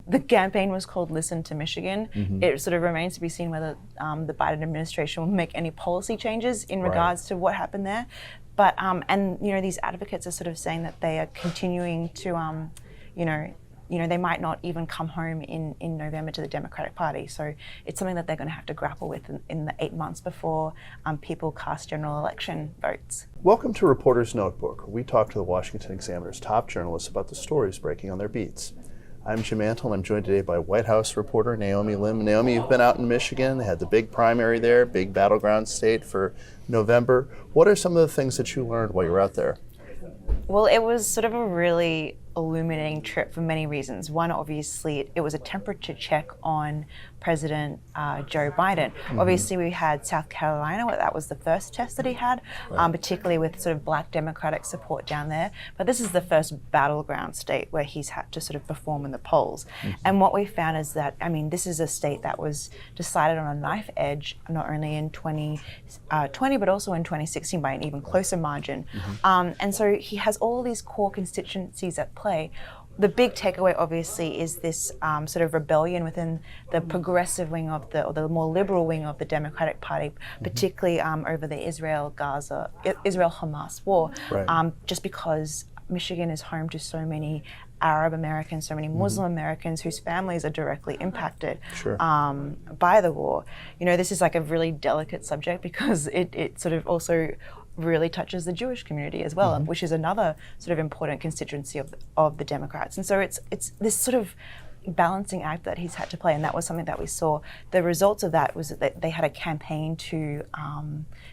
the campaign was called Listen to Michigan. It sort of remains to be seen whether the Biden administration will make any policy changes in regards to what happened there. But, and these advocates are sort of saying that they are continuing to, they might not even come home in November to the Democratic Party. So it's something that they're going to have to grapple with in the 8 months before people cast general election votes. Welcome to Reporter's Notebook, where we talk to the Washington Examiner's top journalists about the stories breaking on their beats. I'm Jim Antle, and I'm joined today by White House reporter Naomi Lim. Naomi, you've been out in Michigan. They had the big primary there, big battleground state for November. What are some of the things that you learned while you were out there? Well, it was sort of a really illuminating trip for many reasons. One, obviously, it was a temperature check on President Joe Biden. Obviously, we had South Carolina, where that was the first test that he had, particularly with sort of Black Democratic support down there. But this is the first battleground state where he's had to sort of perform in the polls. And what we found is that, this is a state that was decided on a knife edge, not only in 2020, but also in 2016 by an even closer margin. And so he has all these core constituencies at play. The big takeaway, obviously, is this sort of rebellion within the progressive wing of or the more liberal wing of the Democratic Party, particularly over the Israel-Hamas war, just because Michigan is home to so many Arab Americans, so many Muslim Americans whose families are directly impacted by the war. This is like a really delicate subject because it sort of also really touches the Jewish community as well, which is another sort of important constituency of the Democrats. And so it's this sort of balancing act that he's had to play, and that was something that we saw. The results of that was that they had a campaign to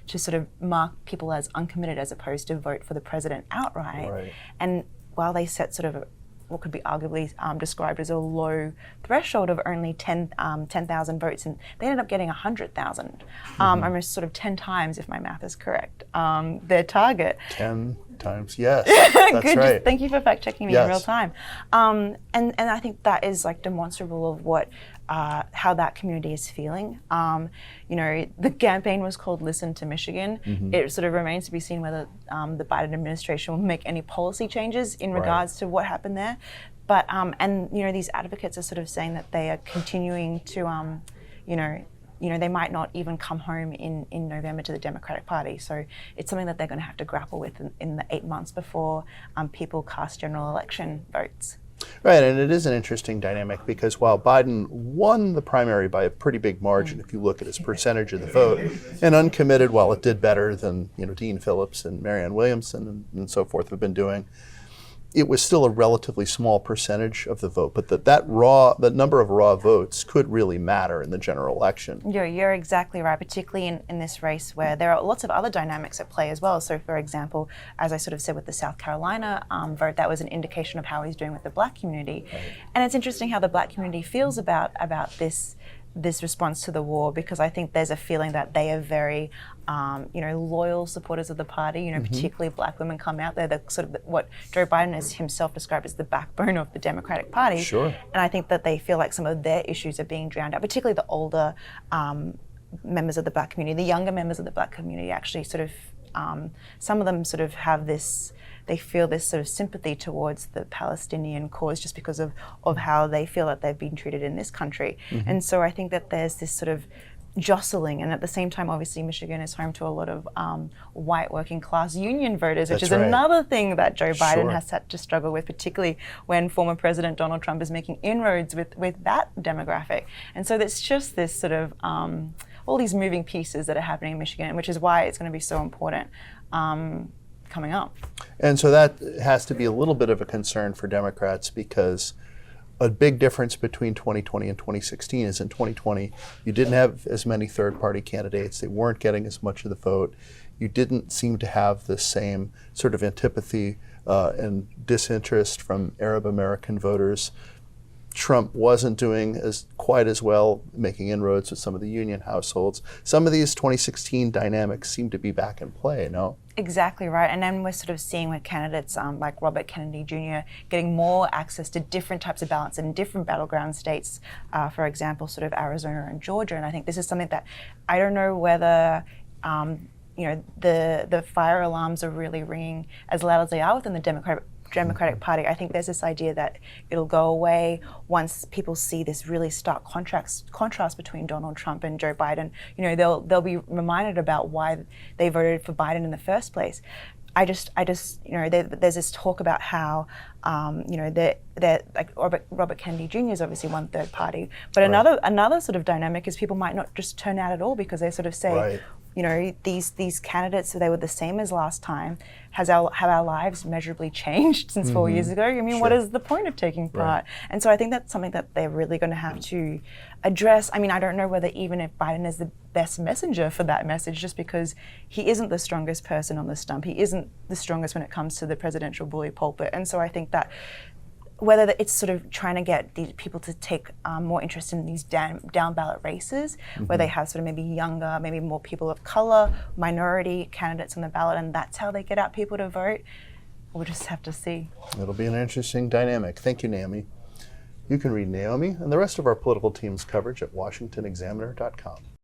sort of mark people as uncommitted as opposed to vote for the president outright. And while they set sort of what could be arguably described as a low threshold of only 10,000 votes, and they ended up getting 100,000, almost sort of 10 times, if my math is correct, their target. 10 times, yes. That's Good, right. Thank you for fact checking me in real time. And I think that is like demonstrable of what how that community is feeling. The campaign was called Listen to Michigan. It sort of remains to be seen whether the Biden administration will make any policy changes in regards to what happened there. But and these advocates are sort of saying that they are continuing to they might not even come home in November to the Democratic Party. So it's something that they're going to have to grapple with in the 8 months before people cast general election votes. Right, and it is an interesting dynamic because while Biden won the primary by a pretty big margin, if you look at his percentage of the vote, and uncommitted, while it did better than Dean Phillips and Marianne Williamson and so forth have been doing, it was still a relatively small percentage of the vote, but that number of raw votes could really matter in the general election. You're exactly right, particularly in this race where there are lots of other dynamics at play as well. So, for example, as I sort of said with the South Carolina vote, that was an indication of how he's doing with the Black community. And it's interesting how the Black community feels about this response to the war, because I think there's a feeling that they are very, loyal supporters of the party. Particularly Black women come out there. They're sort of what Joe Biden has himself described as the backbone of the Democratic Party. Sure. And I think that they feel like some of their issues are being drowned out, particularly the older members of the Black community. The younger members of the Black community actually sort of, some of them sort of have this. They feel this sort of sympathy towards the Palestinian cause just because of how they feel that they've been treated in this country. And so I think that there's this sort of jostling, and at the same time, obviously, Michigan is home to a lot of white working class union voters, which is another thing that Joe Biden has had to struggle with, particularly when former President Donald Trump is making inroads with that demographic. And so it's just this sort of all these moving pieces that are happening in Michigan, which is why it's going to be so important coming up. And so that has to be a little bit of a concern for Democrats, because a big difference between 2020 and 2016 is in 2020, you didn't have as many third-party candidates. They weren't getting as much of the vote. You didn't seem to have the same sort of antipathy and disinterest from Arab American voters. Trump wasn't doing quite as well, making inroads with some of the union households. Some of these 2016 dynamics seem to be back in play, no? Exactly right. And then we're sort of seeing with candidates like Robert Kennedy Jr. getting more access to different types of ballots in different battleground states, for example, sort of Arizona and Georgia. And I think this is something that I don't know whether the fire alarms are really ringing as loud as they are within the Democratic Party. I think there's this idea that it'll go away once people see this really stark contrast between Donald Trump and Joe Biden. You know, they'll be reminded about why they voted for Biden in the first place. I just, you know, there's this talk about how, you know, they're like Robert Kennedy Jr. is obviously one third party, but another sort of dynamic is people might not just turn out at all because they sort of say, you know, these candidates, they were the same as last time. Have our lives measurably changed since 4 years ago? I mean, what is the point of taking part? And so I think that's something that they're really going to have to address. I mean, I don't know whether even if Biden is the best messenger for that message, just because he isn't the strongest person on the stump. He isn't the strongest when it comes to the presidential bully pulpit. And so I think that whether it's sort of trying to get these people to take more interest in these down ballot races, where they have sort of maybe younger, maybe more people of color, minority candidates on the ballot, and that's how they get out people to vote. We'll just have to see. It'll be an interesting dynamic. Thank you, Naomi. You can read Naomi and the rest of our political team's coverage at WashingtonExaminer.com.